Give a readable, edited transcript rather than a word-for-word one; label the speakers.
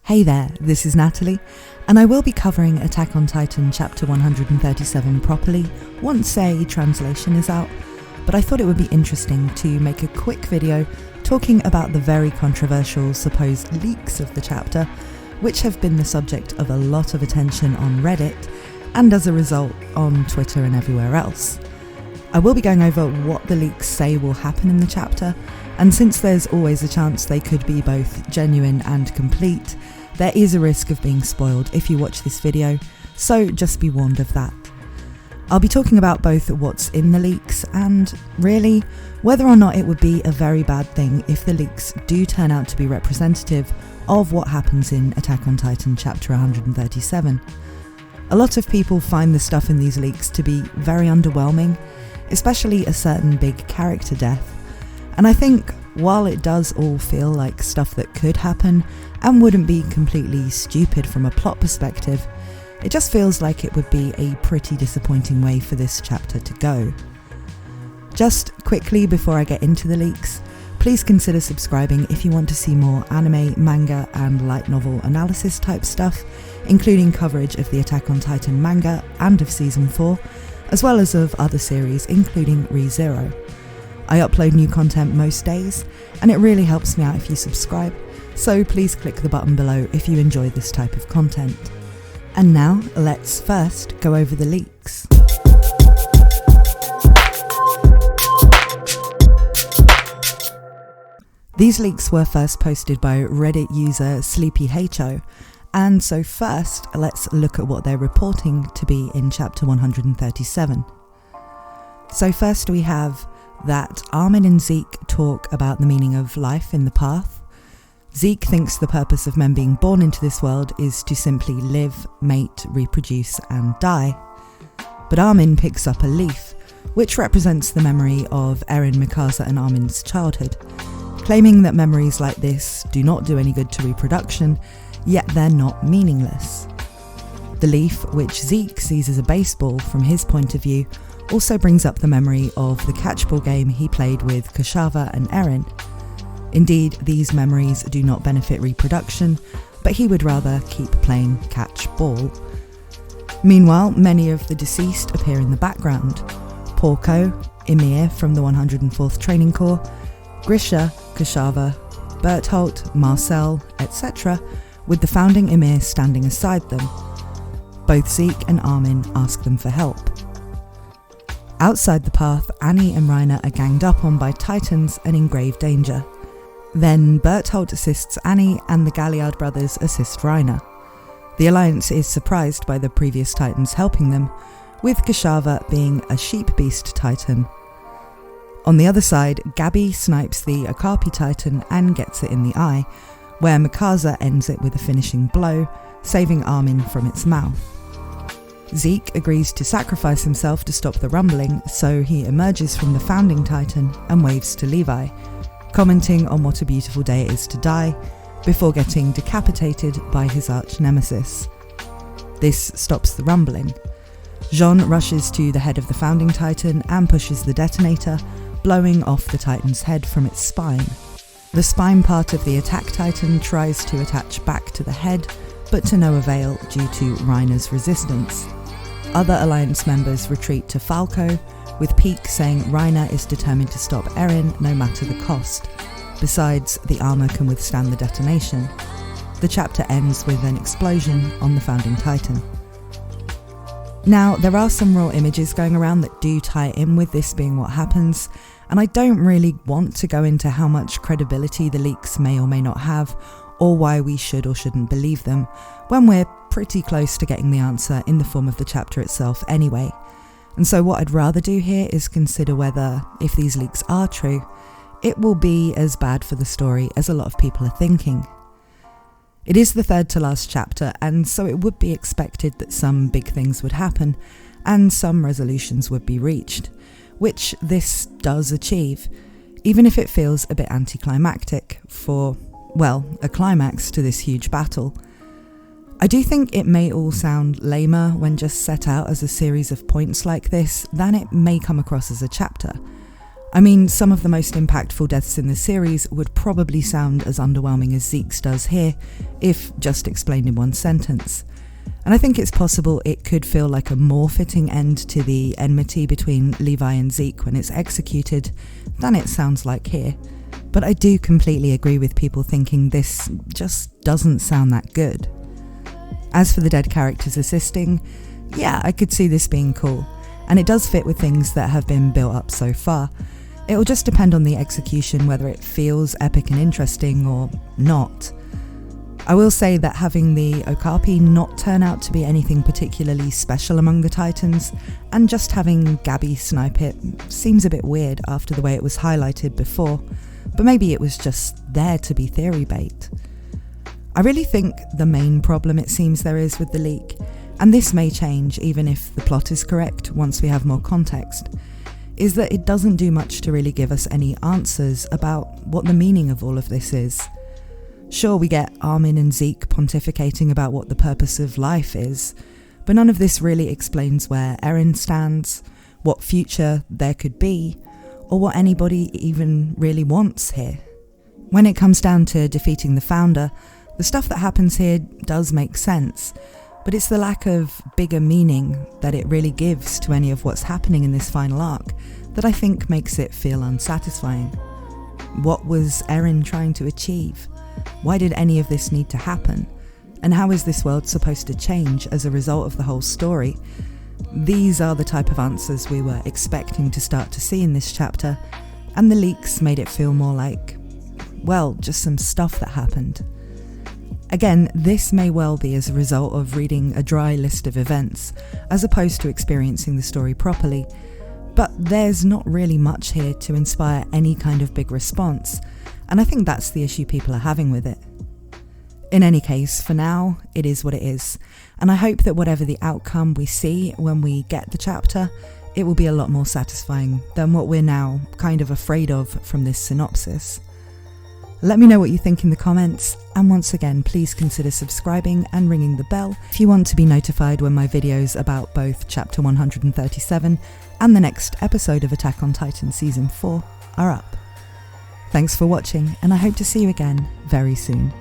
Speaker 1: Hey there, this is Natalie, and I will be covering Attack on Titan chapter 137 properly once a translation is out, but I thought it would be interesting to make a quick video talking about the very controversial supposed leaks of the chapter, which have been the subject of a lot of attention on Reddit, and as a result on Twitter and everywhere else. I will be going over what the leaks say will happen in the chapter, and since there's always a chance they could be both genuine and complete, there is a risk of being spoiled if you watch this video, so just be warned of that. I'll be talking about both what's in the leaks and, really, whether or not it would be a very bad thing if the leaks do turn out to be representative of what happens in Attack on Titan chapter 137. A lot of people find the stuff in these leaks to be very underwhelming, especially a certain big character death, and I think while it does all feel like stuff that could happen and wouldn't be completely stupid from a plot perspective, it just feels like it would be a pretty disappointing way for this chapter to go. Just quickly before I get into the leaks, please consider subscribing if you want to see more anime, manga and light novel analysis type stuff, including coverage of the Attack on Titan manga and of season 4, as well as of other series including ReZero. I upload new content most days, and it really helps me out if you subscribe, so please click the button below if you enjoy this type of content. And now, let's first go over the leaks. These leaks were first posted by Reddit user SleepyHo, and so first, let's look at what they're reporting to be in chapter 137. So first we have that Armin and Zeke talk about the meaning of life in the path. Zeke thinks the purpose of men being born into this world is to simply live, mate, reproduce and die. But Armin picks up a leaf, which represents the memory of Eren, Mikasa and Armin's childhood, claiming that memories like this do not do any good to reproduction, yet they're not meaningless. The leaf, which Zeke sees as a baseball from his point of view, also brings up the memory of the catchball game he played with Kushava and Eren. Indeed, these memories do not benefit reproduction, but he would rather keep playing catch-ball. Meanwhile, many of the deceased appear in the background. Porco, Ymir from the 104th Training Corps, Grisha, Kushava, Bertholt, Marcel, etc., with the founding Ymir standing aside them. Both Zeke and Armin ask them for help. Outside the path, Annie and Reiner are ganged up on by Titans and in grave danger. Then Bertholt assists Annie and the Galliard brothers assist Reiner. The Alliance is surprised by the previous Titans helping them, with Kushava being a sheep beast Titan. On the other side, Gabi snipes the Okapi Titan and gets it in the eye, where Mikasa ends it with a finishing blow, saving Armin from its mouth. Zeke agrees to sacrifice himself to stop the rumbling, so he emerges from the founding Titan and waves to Levi, commenting on what a beautiful day it is to die, before getting decapitated by his arch-nemesis. This stops the rumbling. Jean rushes to the head of the founding Titan and pushes the detonator, blowing off the Titan's head from its spine. The spine part of the attack Titan tries to attach back to the head, but to no avail due to Reiner's resistance. Other Alliance members retreat to Falco, with Peak saying Reiner is determined to stop Eren no matter the cost. Besides, the armour can withstand the detonation. The chapter ends with an explosion on the founding Titan. Now, there are some raw images going around that do tie in with this being what happens, and I don't really want to go into how much credibility the leaks may or may not have, or why we should or shouldn't believe them, when we're pretty close to getting the answer in the form of the chapter itself anyway. And so what I'd rather do here is consider whether, if these leaks are true, it will be as bad for the story as a lot of people are thinking. It is the third to last chapter, and so it would be expected that some big things would happen, and some resolutions would be reached, which this does achieve, even if it feels a bit anticlimactic for, well, a climax to this huge battle. I do think it may all sound lamer when just set out as a series of points like this than it may come across as a chapter. I mean, some of the most impactful deaths in the series would probably sound as underwhelming as Zeke's does here, if just explained in one sentence. And I think it's possible it could feel like a more fitting end to the enmity between Levi and Zeke when it's executed than it sounds like here. But I do completely agree with people thinking this just doesn't sound that good. As for the dead characters assisting, yeah, I could see this being cool, and it does fit with things that have been built up so far. It'll just depend on the execution whether it feels epic and interesting or not. I will say that having the okapi not turn out to be anything particularly special among the Titans, and just having Gabi snipe it seems a bit weird after the way it was highlighted before, but maybe it was just there to be theory bait. I really think the main problem it seems there is with the leak, and this may change even if the plot is correct once we have more context, is that it doesn't do much to really give us any answers about what the meaning of all of this is. Sure, we get Armin and Zeke pontificating about what the purpose of life is, but none of this really explains where Eren stands, what future there could be, or what anybody even really wants here. When it comes down to defeating the Founder, the stuff that happens here does make sense, but it's the lack of bigger meaning that it really gives to any of what's happening in this final arc that I think makes it feel unsatisfying. What was Eren trying to achieve? Why did any of this need to happen? And how is this world supposed to change as a result of the whole story? These are the type of answers we were expecting to start to see in this chapter, and the leaks made it feel more like, well, just some stuff that happened. Again, this may well be as a result of reading a dry list of events, as opposed to experiencing the story properly, but there's not really much here to inspire any kind of big response, and I think that's the issue people are having with it. In any case, for now, it is what it is, and I hope that whatever the outcome we see when we get the chapter, it will be a lot more satisfying than what we're now kind of afraid of from this synopsis. Let me know what you think in the comments, and once again, please consider subscribing and ringing the bell if you want to be notified when my videos about both Chapter 137 and the next episode of Attack on Titan Season 4 are up. Thanks for watching, and I hope to see you again very soon.